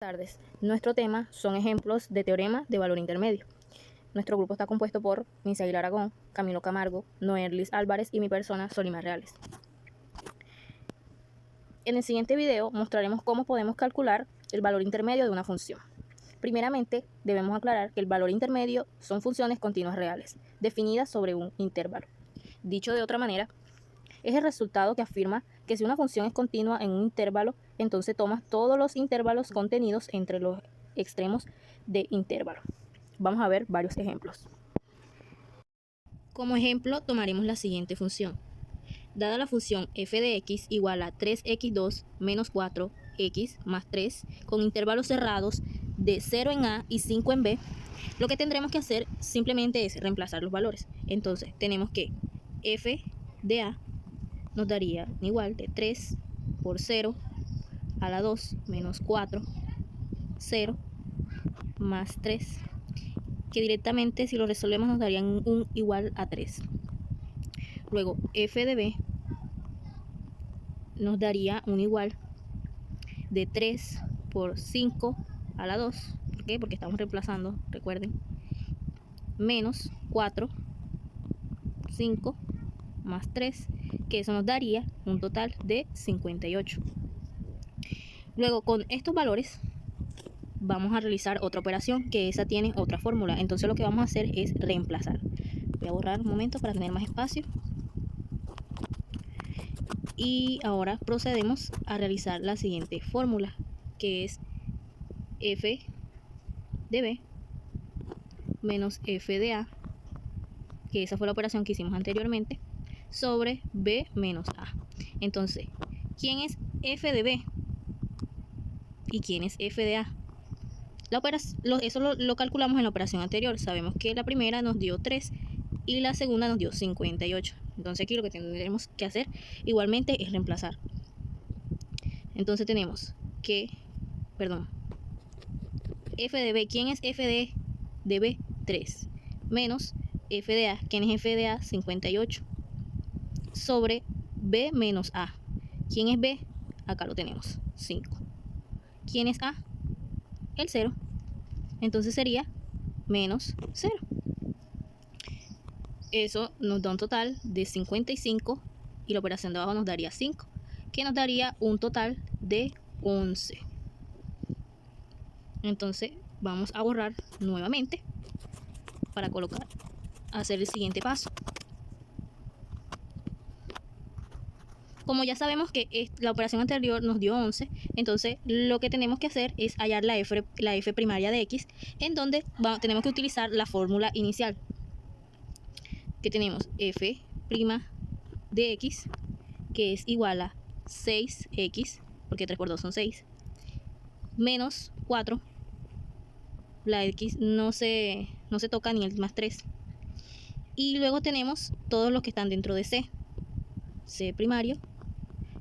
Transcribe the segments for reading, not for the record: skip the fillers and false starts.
Tardes. Nuestro tema son ejemplos de teorema de valor intermedio. Nuestro grupo está compuesto por Misael Aragón, Camilo Camargo, Noerlis Álvarez y mi persona, Solimar Reales. En el siguiente video mostraremos cómo podemos calcular el valor intermedio de una función. Primeramente, debemos aclarar que el valor intermedio son funciones continuas reales, definidas sobre un intervalo. Dicho de otra manera, es el resultado que afirma que si una función es continua en un intervalo, entonces tomas todos los intervalos contenidos entre los extremos de intervalo. Vamos a ver varios ejemplos. Como ejemplo, tomaremos la siguiente función. Dada la función f de x igual a 3x2 menos 4x más 3, con intervalos cerrados de 0 en a y 5 en b, lo que tendremos que hacer simplemente es reemplazar los valores. Entonces, tenemos que f de a nos daría igual de 3 por 0 a la 2 menos 4, 0 más 3, que directamente si lo resolvemos nos darían un igual a 3. Luego f de b nos daría un igual de 3 por 5 a la 2, ¿por qué? Porque estamos reemplazando, recuerden, menos 4, 5 más 3, que eso nos daría un total de 58. Luego, con estos valores vamos a realizar otra operación, que esa tiene otra fórmula. Entonces lo que vamos a hacer es reemplazar. Voy a borrar un momento para tener más espacio. Y ahora procedemos a realizar la siguiente fórmula, que es f de b menos f de a, que esa fue la operación que hicimos anteriormente, sobre b menos a. Entonces, ¿quién es f de b? ¿Y quién es f de a? Eso lo calculamos en la operación anterior. Sabemos que la primera nos dio 3 y la segunda nos dio 58. Entonces aquí lo que tendremos que hacer igualmente es reemplazar. Entonces tenemos que, f de b, ¿quién es f de b? 3, menos f de a, ¿quién es f de a? 58, sobre b menos a. ¿Quién es b? Acá lo tenemos, 5. ¿Quién es a? El 0. Entonces sería menos 0. Eso nos da un total de 55 y la operación de abajo nos daría 5, que nos daría un total de 11. Entonces vamos a borrar nuevamente para hacer el siguiente paso. Como ya sabemos que la operación anterior nos dio 11, entonces lo que tenemos que hacer es hallar la f primaria de x, en donde tenemos que utilizar la fórmula inicial, que tenemos f' de x, que es igual a 6x, porque 3 por 2 son 6, menos 4, la x no se toca ni el más 3, y luego tenemos todos los que están dentro de c primario,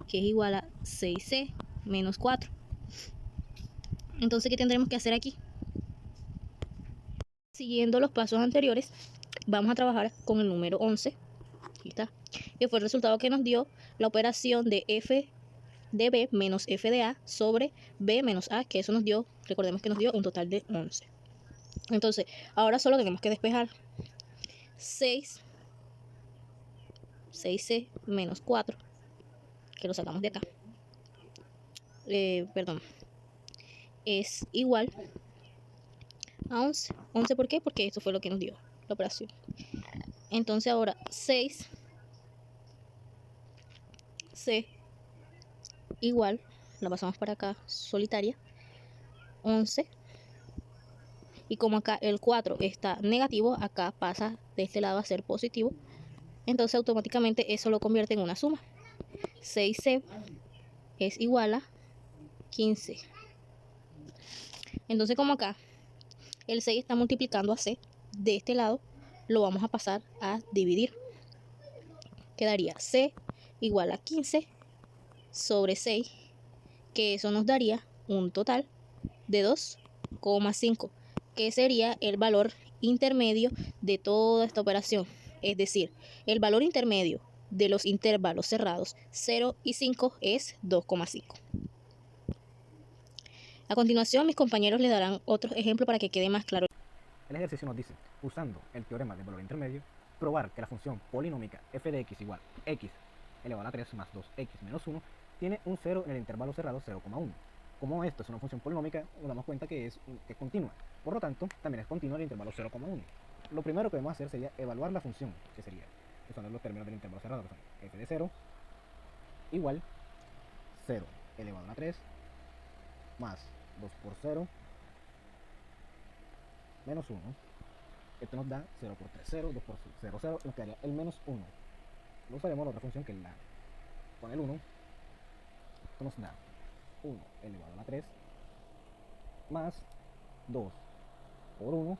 que es igual a 6c menos 4. Entonces, ¿qué tendremos que hacer aquí? Siguiendo los pasos anteriores, vamos a trabajar con el número 11, aquí está, que fue el resultado que nos dio la operación de f de b menos f de a sobre b menos a, que eso nos dio, recordemos que nos dio un total de 11. Entonces, ahora solo tenemos que despejar 6c menos 4, que lo sacamos de acá, es igual a 11. ¿11 por qué? Porque esto fue lo que nos dio la operación. Entonces ahora 6c igual, la pasamos para acá solitaria, 11. Y como acá el 4 está negativo, acá pasa de este lado a ser positivo. Entonces automáticamente eso lo convierte en una suma. 6c es igual a 15. Entonces como acá el 6 está multiplicando a c, de este lado lo vamos a pasar a dividir. Quedaría c igual a 15 sobre 6, que eso nos daría un total de 2,5, que sería el valor intermedio de toda esta operación. Es decir, el valor intermedio de los intervalos cerrados 0 y 5 es 2,5. A continuación, mis compañeros les darán otros ejemplos para que quede más claro. El ejercicio nos dice, usando el teorema del valor intermedio, probar que la función polinómica f de x igual x elevado a la 3 más 2x menos 1 tiene un 0 en el intervalo cerrado 0,1. Como esto es una función polinómica, nos damos cuenta que es continua. Por lo tanto, también es continua en el intervalo 0,1. Lo primero que debemos hacer sería evaluar la función, que sería, usando los términos del intervalo cerrado, que son f de 0 igual 0 elevado a la 3 más 2 por 0 menos 1. Esto nos da 0 por 3, 0, 2 por 0, 0, nos quedaría el menos 1. Luego usaremos la otra función que es la con el 1. Esto nos da 1 elevado a la 3 más 2 por 1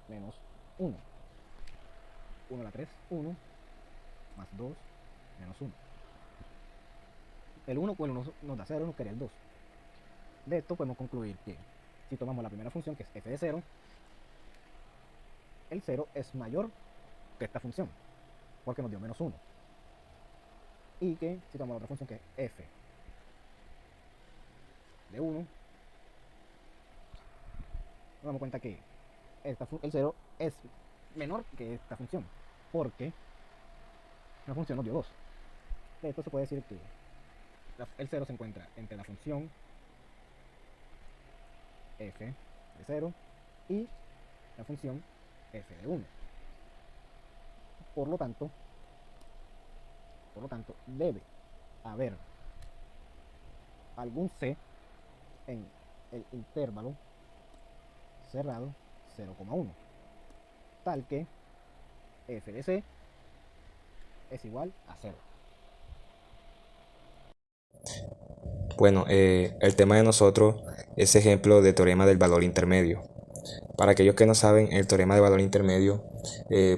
menos 1. 1 a la 3, 1 más 2 menos 1. El 1 con el 1 nos da 0, nos quedaría el 2. De esto podemos concluir que si tomamos la primera función, que es f de 0, el 0 es mayor que esta función, porque nos dio menos 1. Y que si tomamos la otra función, que es f de 1, nos damos cuenta que el 0 es menor que esta función, porque la función nos dio 2. De esto se puede decir que el 0 se encuentra entre la función f de 0 y la función f de 1. Por lo tanto, debe haber algún c en el intervalo cerrado 0,1, tal que f de c es igual a 0. Bueno, el tema de nosotros es ejemplo de teorema del valor intermedio. Para aquellos que no saben, el teorema del valor intermedio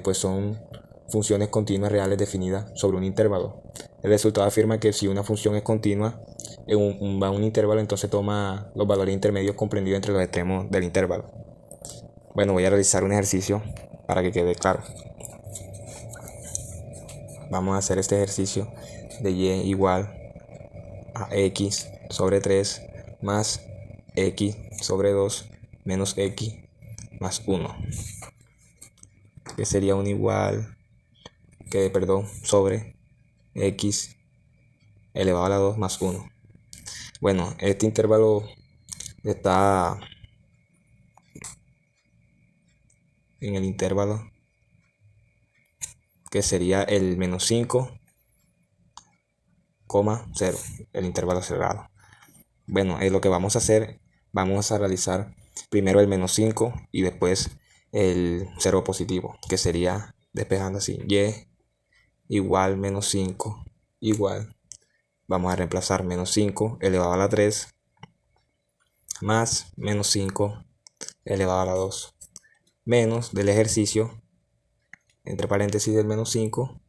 pues son funciones continuas reales definidas sobre un intervalo. El resultado afirma que si una función es continua va a un intervalo, entonces toma los valores intermedios comprendidos entre los extremos del intervalo. Bueno, voy a realizar un ejercicio para que quede claro. Vamos a hacer este ejercicio de y igual a x sobre 3 más x sobre 2 menos x más 1, que sería un igual sobre x elevado a la 2 más 1. Bueno, este intervalo está en el intervalo que sería el menos 5,0, el intervalo cerrado. Bueno, lo que vamos a hacer, vamos a realizar primero el menos 5 y después el 0 positivo, que sería despejando así, y igual menos 5 igual, vamos a reemplazar menos 5 elevado a la 3 más menos 5 elevado a la 2 menos del ejercicio entre paréntesis del menos 5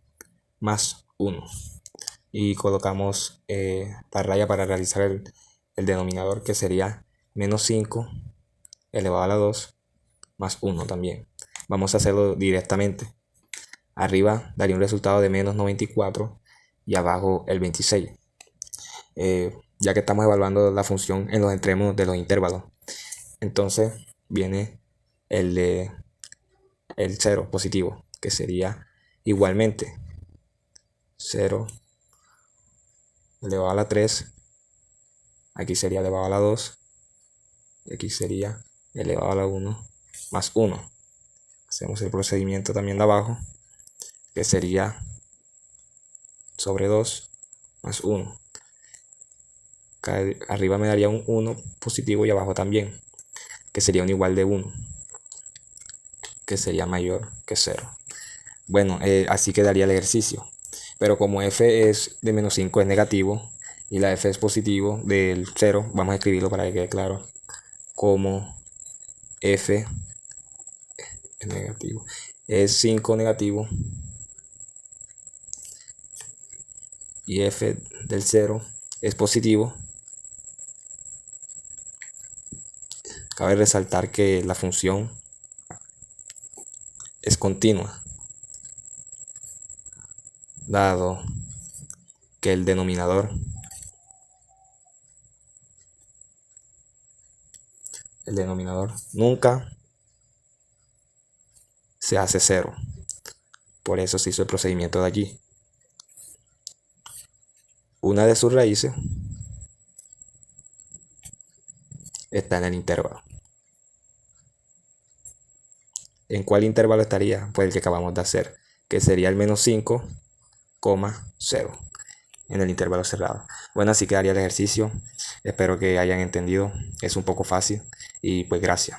más 1, y colocamos la raya para realizar el denominador, que sería menos 5 elevado a la 2 más 1 también. Vamos a hacerlo directamente. Arriba daría un resultado de menos 94 y abajo el 26. Ya que estamos evaluando la función en los extremos de los intervalos, entonces viene el 0 positivo, que sería igualmente 0 elevado a la 3, aquí sería elevado a la 2, y aquí sería elevado a la 1 más 1. Hacemos el procedimiento también de abajo, que sería sobre 2 más 1. Arriba me daría un 1 positivo y abajo también, que sería un igual de 1, que sería mayor que 0. Bueno, así quedaría el ejercicio. Pero como f es de menos 5 es negativo y la f es positivo del 0, vamos a escribirlo para que quede claro. Como f es negativo, es 5 negativo y f del 0 es positivo, cabe resaltar que la función es continua, dado que el denominador el denominador nunca se hace 0. Por eso se hizo el procedimiento de allí. Una de sus raíces está en el intervalo. ¿En cuál intervalo estaría? Pues el que acabamos de hacer, que sería el menos 5,0 en el intervalo cerrado. Bueno, así quedaría el ejercicio. Espero que hayan entendido. Es un poco fácil y pues gracias.